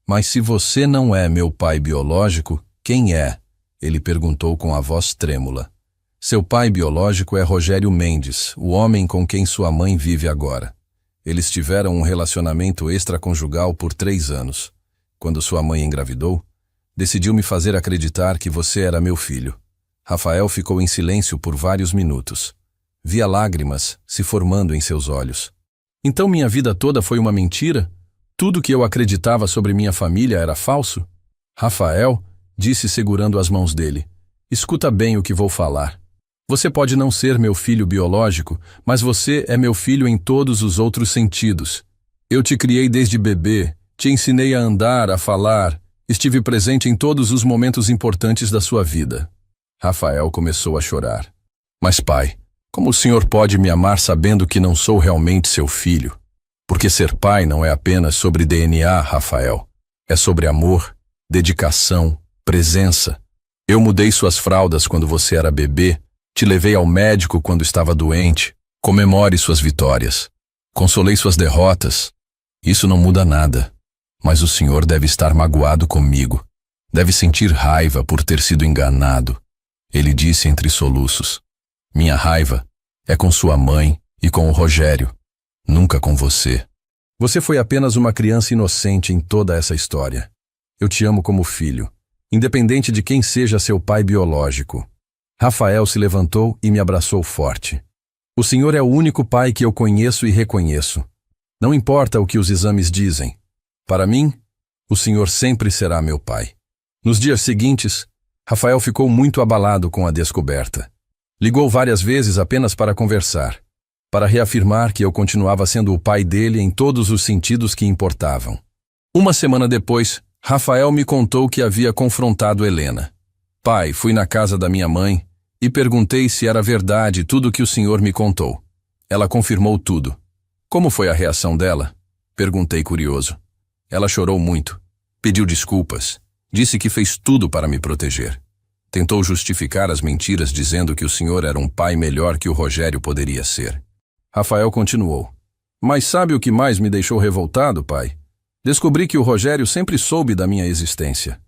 Mas se você não é meu pai biológico, quem é? Ele perguntou com a voz trêmula. Seu pai biológico é Rogério Mendes, o homem com quem sua mãe vive agora. Eles tiveram um relacionamento extraconjugal por 3 anos. Quando sua mãe engravidou, decidiu me fazer acreditar que você era meu filho. Rafael ficou em silêncio por vários minutos. Via lágrimas se formando em seus olhos. Então minha vida toda foi uma mentira? Tudo que eu acreditava sobre minha família era falso? Rafael, disse segurando as mãos dele, escuta bem o que vou falar. Você pode não ser meu filho biológico, mas você é meu filho em todos os outros sentidos. Eu te criei desde bebê, te ensinei a andar, a falar, estive presente em todos os momentos importantes da sua vida. Rafael começou a chorar. Mas pai, como o senhor pode me amar sabendo que não sou realmente seu filho? Porque ser pai não é apenas sobre DNA, Rafael. É sobre amor, dedicação, presença. Eu mudei suas fraldas quando você era bebê, te levei ao médico quando estava doente. Comemore suas vitórias. Consolei suas derrotas. Isso não muda nada. Mas o senhor deve estar magoado comigo. Deve sentir raiva por ter sido enganado. Ele disse entre soluços. Minha raiva é com sua mãe e com o Rogério, nunca com você. Você foi apenas uma criança inocente em toda essa história. Eu te amo como filho, independente de quem seja seu pai biológico. Rafael se levantou e me abraçou forte. O senhor é o único pai que eu conheço e reconheço. Não importa o que os exames dizem. Para mim, o senhor sempre será meu pai. Nos dias seguintes, Rafael ficou muito abalado com a descoberta. Ligou várias vezes apenas para conversar, para reafirmar que eu continuava sendo o pai dele em todos os sentidos que importavam. Uma semana depois, Rafael me contou que havia confrontado Helena. Pai, fui na casa da minha mãe e perguntei se era verdade tudo o que o senhor me contou. Ela confirmou tudo. Como foi a reação dela? Perguntei curioso. Ela chorou muito, pediu desculpas, disse que fez tudo para me proteger. Tentou justificar as mentiras dizendo que o senhor era um pai melhor que o Rogério poderia ser. Rafael continuou. Mas sabe o que mais me deixou revoltado, pai? Descobri que o Rogério sempre soube da minha existência.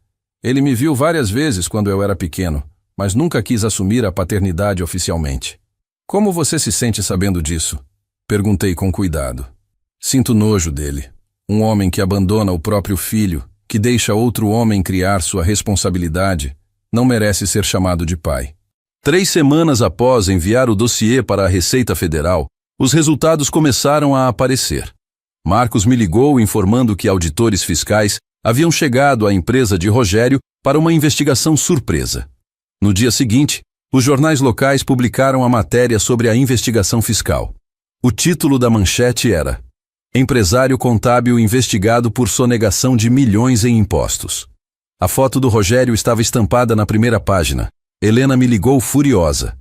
Ele me viu várias vezes quando eu era pequeno, mas nunca quis assumir a paternidade oficialmente. Como você se sente sabendo disso? Perguntei com cuidado. Sinto nojo dele. Um homem que abandona o próprio filho, que deixa outro homem criar sua responsabilidade, não merece ser chamado de pai. 3 semanas após enviar o dossiê para a Receita Federal, os resultados começaram a aparecer. Marcos me ligou informando que auditores fiscais haviam chegado à empresa de Rogério para uma investigação surpresa. No dia seguinte, os jornais locais publicaram a matéria sobre a investigação fiscal. O título da manchete era: Empresário contábil investigado por sonegação de milhões em impostos. A foto do Rogério estava estampada na primeira página. Helena me ligou furiosa.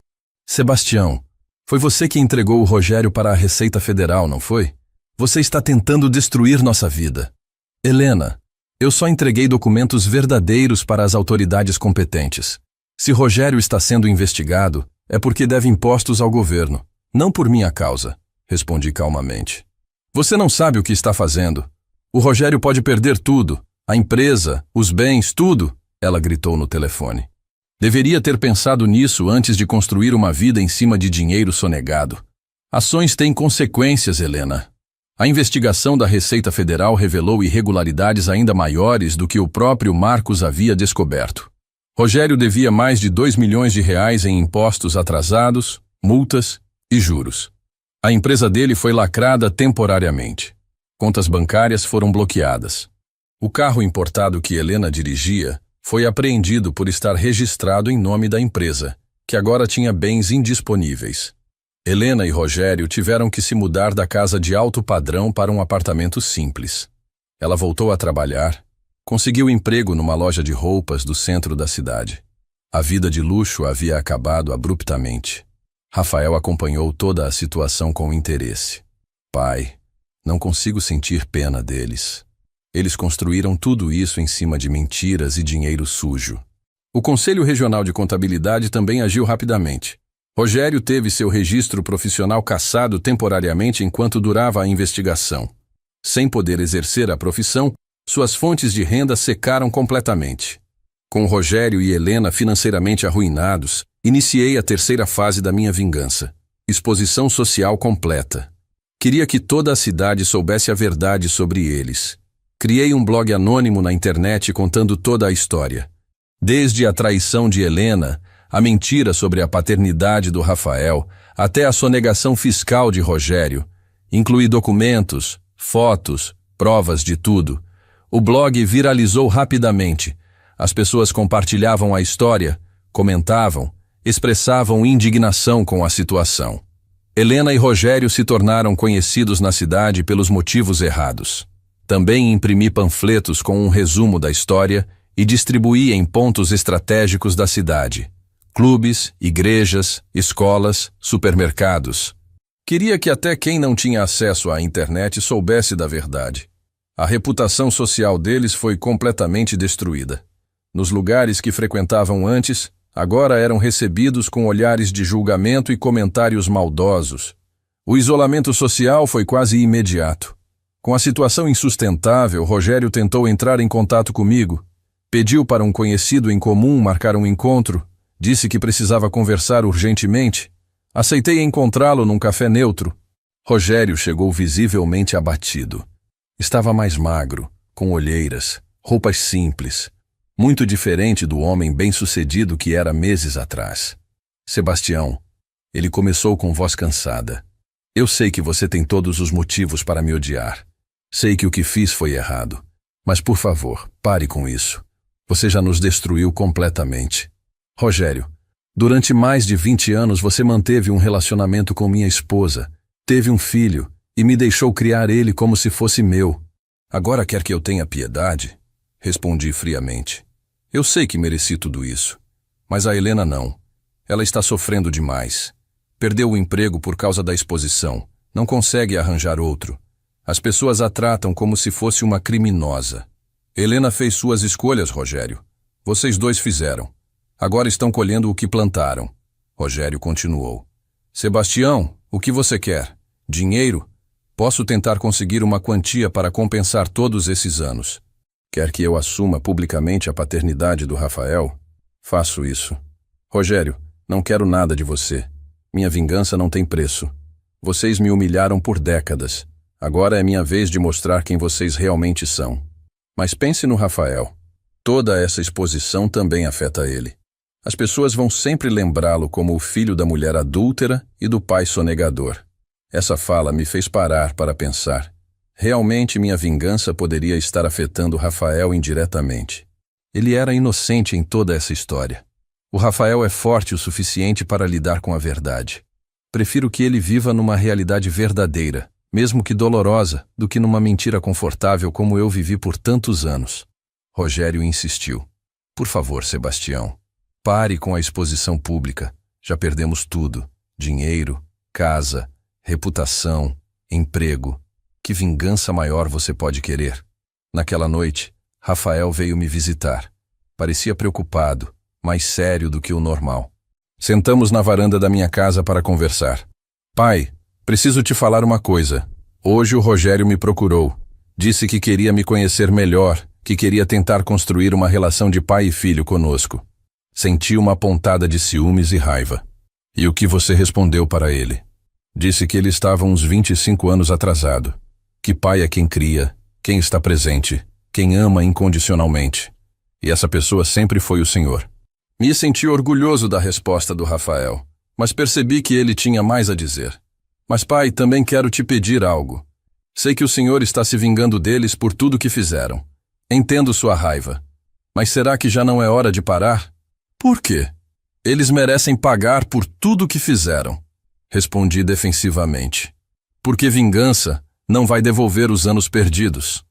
Sebastião, foi você que entregou o Rogério para a Receita Federal, não foi? Você está tentando destruir nossa vida. Helena, eu só entreguei documentos verdadeiros para as autoridades competentes. Se Rogério está sendo investigado, é porque deve impostos ao governo, não por minha causa, respondi calmamente. Você não sabe o que está fazendo. O Rogério pode perder tudo. A empresa, os bens, tudo, ela gritou no telefone. Deveria ter pensado nisso antes de construir uma vida em cima de dinheiro sonegado. Ações têm consequências, Helena. A investigação da Receita Federal revelou irregularidades ainda maiores do que o próprio Marcos havia descoberto. Rogério devia mais de 2 milhões de reais em impostos atrasados, multas e juros. A empresa dele foi lacrada temporariamente. Contas bancárias foram bloqueadas. O carro importado que Helena dirigia foi apreendido por estar registrado em nome da empresa, que agora tinha bens indisponíveis. Helena e Rogério tiveram que se mudar da casa de alto padrão para um apartamento simples. Ela voltou a trabalhar, conseguiu emprego numa loja de roupas do centro da cidade. A vida de luxo havia acabado abruptamente. Rafael acompanhou toda a situação com interesse. Pai, não consigo sentir pena deles. Eles construíram tudo isso em cima de mentiras e dinheiro sujo. O Conselho Regional de Contabilidade também agiu rapidamente. Rogério teve seu registro profissional cassado temporariamente enquanto durava a investigação. Sem poder exercer a profissão, suas fontes de renda secaram completamente. Com Rogério e Helena financeiramente arruinados, iniciei a terceira fase da minha vingança. Exposição social completa. Queria que toda a cidade soubesse a verdade sobre eles. Criei um blog anônimo na internet contando toda a história. Desde a traição de Helena, a mentira sobre a paternidade do Rafael, até a sonegação fiscal de Rogério. Incluí documentos, fotos, provas de tudo. O blog viralizou rapidamente. As pessoas compartilhavam a história, comentavam, expressavam indignação com a situação. Helena e Rogério se tornaram conhecidos na cidade pelos motivos errados. Também imprimi panfletos com um resumo da história e distribuí em pontos estratégicos da cidade: clubes, igrejas, escolas, supermercados. Queria que até quem não tinha acesso à internet soubesse da verdade. A reputação social deles foi completamente destruída. Nos lugares que frequentavam antes, agora eram recebidos com olhares de julgamento e comentários maldosos. O isolamento social foi quase imediato. Com a situação insustentável, Rogério tentou entrar em contato comigo. Pediu para um conhecido em comum marcar um encontro. Disse que precisava conversar urgentemente. Aceitei encontrá-lo num café neutro. Rogério chegou visivelmente abatido. Estava mais magro, com olheiras, roupas simples, muito diferente do homem bem-sucedido que era meses atrás. Sebastião, ele começou com voz cansada. Eu sei que você tem todos os motivos para me odiar. Sei que o que fiz foi errado. Mas, por favor, pare com isso. Você já nos destruiu completamente. Rogério, durante mais de 20 anos você manteve um relacionamento com minha esposa, teve um filho e me deixou criar ele como se fosse meu. Agora quer que eu tenha piedade? Respondi friamente. Eu sei que mereci tudo isso. Mas a Helena não. Ela está sofrendo demais. Perdeu o emprego por causa da exposição. Não consegue arranjar outro. As pessoas a tratam como se fosse uma criminosa. Helena fez suas escolhas, Rogério. Vocês dois fizeram. Agora estão colhendo o que plantaram. Rogério continuou. Sebastião, o que você quer? Dinheiro? Posso tentar conseguir uma quantia para compensar todos esses anos. Quer que eu assuma publicamente a paternidade do Rafael? Faço isso. Rogério, não quero nada de você. Minha vingança não tem preço. Vocês me humilharam por décadas. Agora é minha vez de mostrar quem vocês realmente são. Mas pense no Rafael. Toda essa exposição também afeta ele. As pessoas vão sempre lembrá-lo como o filho da mulher adúltera e do pai sonegador. Essa fala me fez parar para pensar. Realmente minha vingança poderia estar afetando Rafael indiretamente. Ele era inocente em toda essa história. O Rafael é forte o suficiente para lidar com a verdade. Prefiro que ele viva numa realidade verdadeira, mesmo que dolorosa, do que numa mentira confortável como eu vivi por tantos anos. Rogério insistiu. Por favor, Sebastião, pare com a exposição pública. Já perdemos tudo. Dinheiro, casa, reputação, emprego. Que vingança maior você pode querer? Naquela noite, Rafael veio me visitar. Parecia preocupado, mais sério do que o normal. Sentamos na varanda da minha casa para conversar. Pai, preciso te falar uma coisa. Hoje o Rogério me procurou. Disse que queria me conhecer melhor, que queria tentar construir uma relação de pai e filho conosco. Senti uma pontada de ciúmes e raiva. E o que você respondeu para ele? Disse que ele estava uns 25 anos atrasado. Que pai é quem cria, quem está presente, quem ama incondicionalmente. E essa pessoa sempre foi o Senhor. Me senti orgulhoso da resposta do Rafael, mas percebi que ele tinha mais a dizer. Mas pai, também quero te pedir algo. Sei que o Senhor está se vingando deles por tudo que fizeram. Entendo sua raiva. Mas será que já não é hora de parar? Por quê? Eles merecem pagar por tudo que fizeram. Respondi defensivamente. Porque vingança não vai devolver os anos perdidos.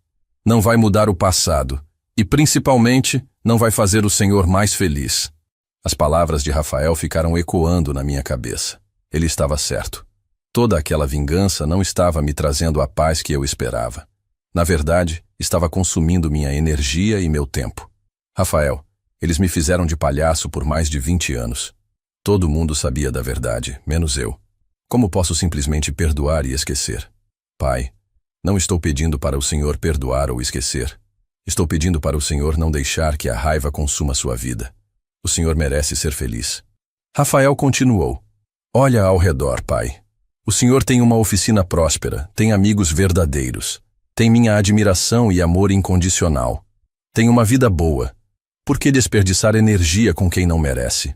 Não vai mudar o passado. E, principalmente, não vai fazer o Senhor mais feliz. As palavras de Rafael ficaram ecoando na minha cabeça. Ele estava certo. Toda aquela vingança não estava me trazendo a paz que eu esperava. Na verdade, estava consumindo minha energia e meu tempo. Rafael, eles me fizeram de palhaço por mais de 20 anos. Todo mundo sabia da verdade, menos eu. Como posso simplesmente perdoar e esquecer? Pai, não estou pedindo para o Senhor perdoar ou esquecer. Estou pedindo para o Senhor não deixar que a raiva consuma sua vida. O Senhor merece ser feliz. Rafael continuou. Olha ao redor, pai. O Senhor tem uma oficina próspera, tem amigos verdadeiros. Tem minha admiração e amor incondicional. Tem uma vida boa. Por que desperdiçar energia com quem não merece?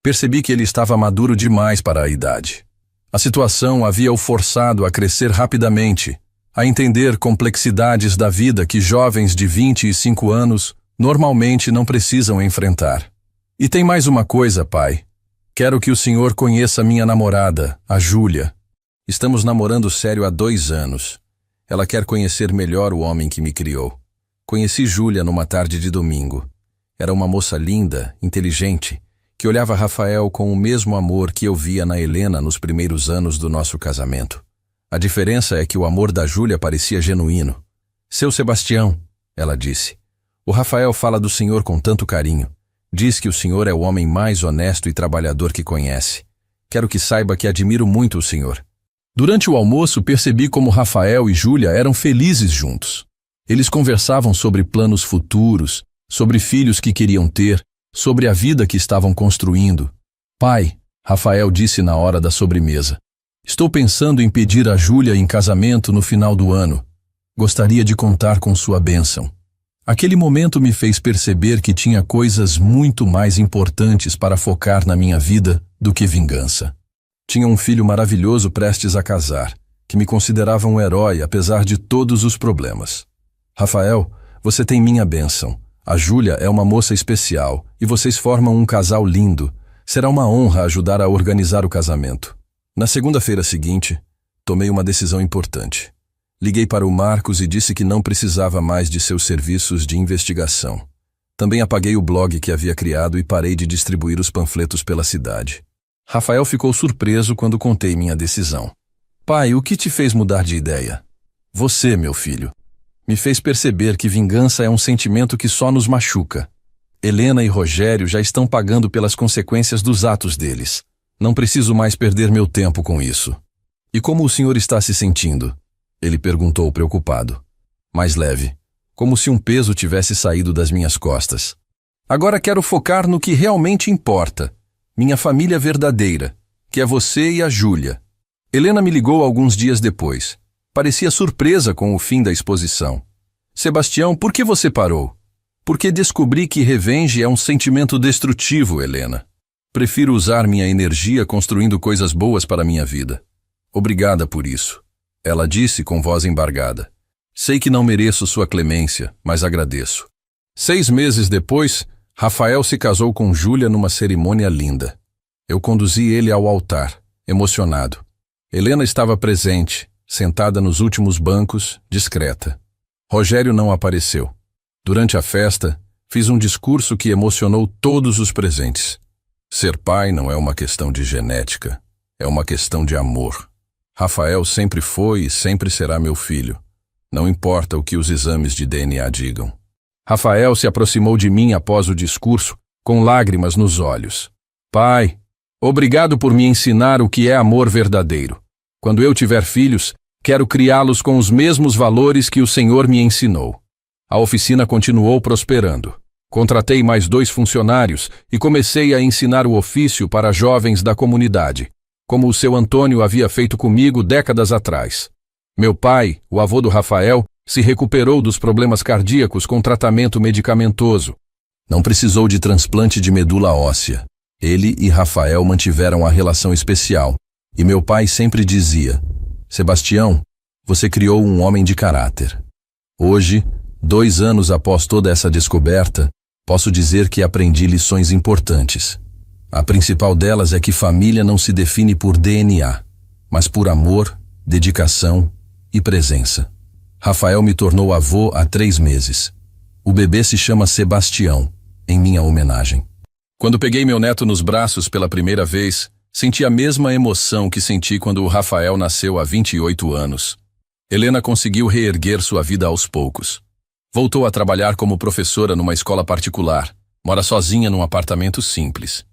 Percebi que ele estava maduro demais para a idade. A situação havia-o forçado a crescer rapidamente, a entender complexidades da vida que jovens de 25 anos normalmente não precisam enfrentar. E tem mais uma coisa, pai. Quero que o senhor conheça minha namorada, a Júlia. Estamos namorando sério há 2 anos. Ela quer conhecer melhor o homem que me criou. Conheci Júlia numa tarde de domingo. Era uma moça linda, inteligente, que olhava Rafael com o mesmo amor que eu via na Helena nos primeiros anos do nosso casamento. A diferença é que o amor da Júlia parecia genuíno. Seu Sebastião, ela disse, o Rafael fala do senhor com tanto carinho. Diz que o senhor é o homem mais honesto e trabalhador que conhece. Quero que saiba que admiro muito o senhor. Durante o almoço, percebi como Rafael e Júlia eram felizes juntos. Eles conversavam sobre planos futuros, sobre filhos que queriam ter, sobre a vida que estavam construindo. Pai, Rafael disse na hora da sobremesa, estou pensando em pedir a Júlia em casamento no final do ano. Gostaria de contar com sua bênção. Aquele momento me fez perceber que tinha coisas muito mais importantes para focar na minha vida do que vingança. Tinha um filho maravilhoso prestes a casar, que me considerava um herói apesar de todos os problemas. Rafael, você tem minha bênção. A Júlia é uma moça especial e vocês formam um casal lindo. Será uma honra ajudar a organizar o casamento. Na segunda-feira seguinte, tomei uma decisão importante. Liguei para o Marcos e disse que não precisava mais de seus serviços de investigação. Também apaguei o blog que havia criado e parei de distribuir os panfletos pela cidade. Rafael ficou surpreso quando contei minha decisão. Pai, o que te fez mudar de ideia? Você, meu filho. Me fez perceber que vingança é um sentimento que só nos machuca. Helena e Rogério já estão pagando pelas consequências dos atos deles. Não preciso mais perder meu tempo com isso. E como o senhor está se sentindo? Ele perguntou preocupado. Mais leve, como se um peso tivesse saído das minhas costas. Agora quero focar no que realmente importa. Minha família verdadeira, que é você e a Júlia. Helena me ligou alguns dias depois. Parecia surpresa com o fim da exposição. Sebastião, por que você parou? Porque descobri que revenge é um sentimento destrutivo, Helena. Prefiro usar minha energia construindo coisas boas para minha vida. Obrigada por isso. Ela disse com voz embargada. Sei que não mereço sua clemência, mas agradeço. 6 meses depois, Rafael se casou com Júlia numa cerimônia linda. Eu conduzi ele ao altar, emocionado. Helena estava presente, sentada nos últimos bancos, discreta. Rogério não apareceu. Durante a festa, fiz um discurso que emocionou todos os presentes. Ser pai não é uma questão de genética, é uma questão de amor. Rafael sempre foi e sempre será meu filho. Não importa o que os exames de DNA digam. Rafael se aproximou de mim após o discurso, com lágrimas nos olhos. Pai, obrigado por me ensinar o que é amor verdadeiro. Quando eu tiver filhos, quero criá-los com os mesmos valores que o Senhor me ensinou. A oficina continuou prosperando. Contratei mais 2 funcionários e comecei a ensinar o ofício para jovens da comunidade, como o seu Antônio havia feito comigo décadas atrás. Meu pai, o avô do Rafael, se recuperou dos problemas cardíacos com tratamento medicamentoso. Não precisou de transplante de medula óssea. Ele e Rafael mantiveram a relação especial, e meu pai sempre dizia, Sebastião, você criou um homem de caráter. Hoje, 2 anos após toda essa descoberta, posso dizer que aprendi lições importantes. A principal delas é que família não se define por DNA, mas por amor, dedicação e presença. Rafael me tornou avô há 3 meses. O bebê se chama Sebastião, em minha homenagem. Quando peguei meu neto nos braços pela primeira vez, senti a mesma emoção que senti quando o Rafael nasceu há 28 anos. Helena conseguiu reerguer sua vida aos poucos. Voltou a trabalhar como professora numa escola particular. Mora sozinha num apartamento simples.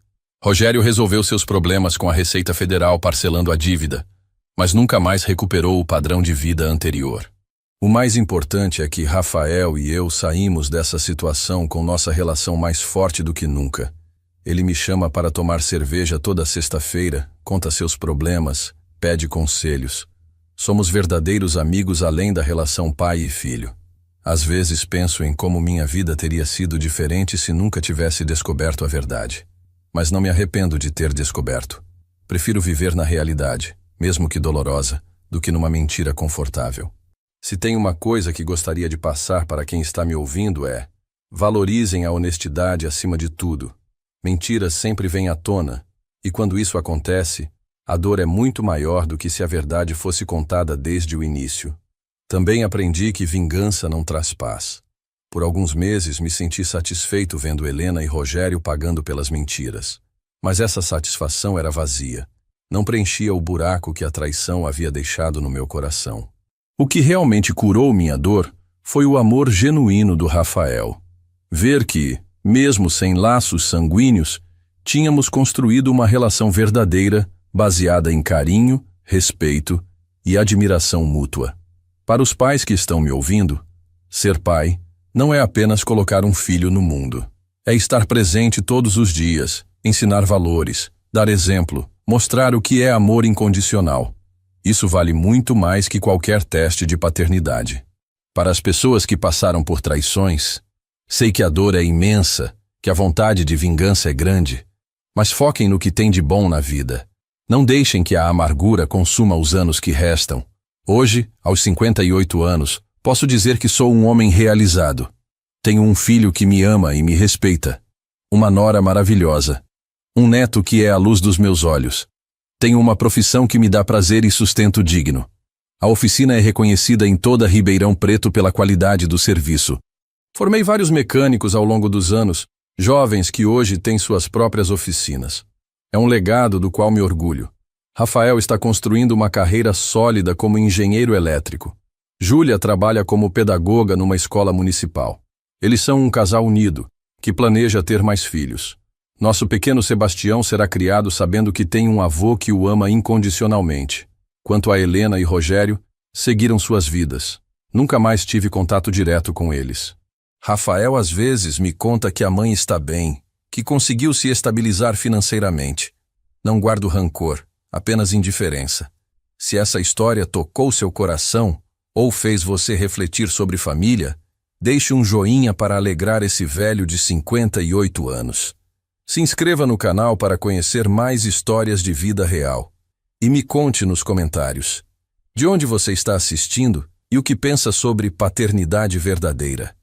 Rogério resolveu seus problemas com a Receita Federal parcelando a dívida, mas nunca mais recuperou o padrão de vida anterior. O mais importante é que Rafael e eu saímos dessa situação com nossa relação mais forte do que nunca. Ele me chama para tomar cerveja toda sexta-feira, conta seus problemas, pede conselhos. Somos verdadeiros amigos além da relação pai e filho. Às vezes penso em como minha vida teria sido diferente se nunca tivesse descoberto a verdade. Mas não me arrependo de ter descoberto. Prefiro viver na realidade, mesmo que dolorosa, do que numa mentira confortável. Se tem uma coisa que gostaria de passar para quem está me ouvindo é: valorizem a honestidade acima de tudo. Mentiras sempre vêm à tona, e quando isso acontece, a dor é muito maior do que se a verdade fosse contada desde o início. Também aprendi que vingança não traz paz. Por alguns meses me senti satisfeito vendo Helena e Rogério pagando pelas mentiras. Mas essa satisfação era vazia. Não preenchia o buraco que a traição havia deixado no meu coração. O que realmente curou minha dor foi o amor genuíno do Rafael. Ver que, mesmo sem laços sanguíneos, tínhamos construído uma relação verdadeira, baseada em carinho, respeito e admiração mútua. Para os pais que estão me ouvindo, ser pai não é apenas colocar um filho no mundo. É estar presente todos os dias, ensinar valores, dar exemplo, mostrar o que é amor incondicional. Isso vale muito mais que qualquer teste de paternidade. Para as pessoas que passaram por traições, sei que a dor é imensa, que a vontade de vingança é grande, mas foquem no que tem de bom na vida. Não deixem que a amargura consuma os anos que restam. Hoje, aos 58 anos, posso dizer que sou um homem realizado. Tenho um filho que me ama e me respeita. Uma nora maravilhosa. Um neto que é a luz dos meus olhos. Tenho uma profissão que me dá prazer e sustento digno. A oficina é reconhecida em toda Ribeirão Preto pela qualidade do serviço. Formei vários mecânicos ao longo dos anos, jovens que hoje têm suas próprias oficinas. É um legado do qual me orgulho. Rafael está construindo uma carreira sólida como engenheiro elétrico. Júlia trabalha como pedagoga numa escola municipal. Eles são um casal unido, que planeja ter mais filhos. Nosso pequeno Sebastião será criado sabendo que tem um avô que o ama incondicionalmente. Quanto a Helena e Rogério, seguiram suas vidas. Nunca mais tive contato direto com eles. Rafael às vezes me conta que a mãe está bem, que conseguiu se estabilizar financeiramente. Não guardo rancor, apenas indiferença. Se essa história tocou seu coração ou fez você refletir sobre família, deixe um joinha para alegrar esse velho de 58 anos. Se inscreva no canal para conhecer mais histórias de vida real. E me conte nos comentários de onde você está assistindo e o que pensa sobre paternidade verdadeira.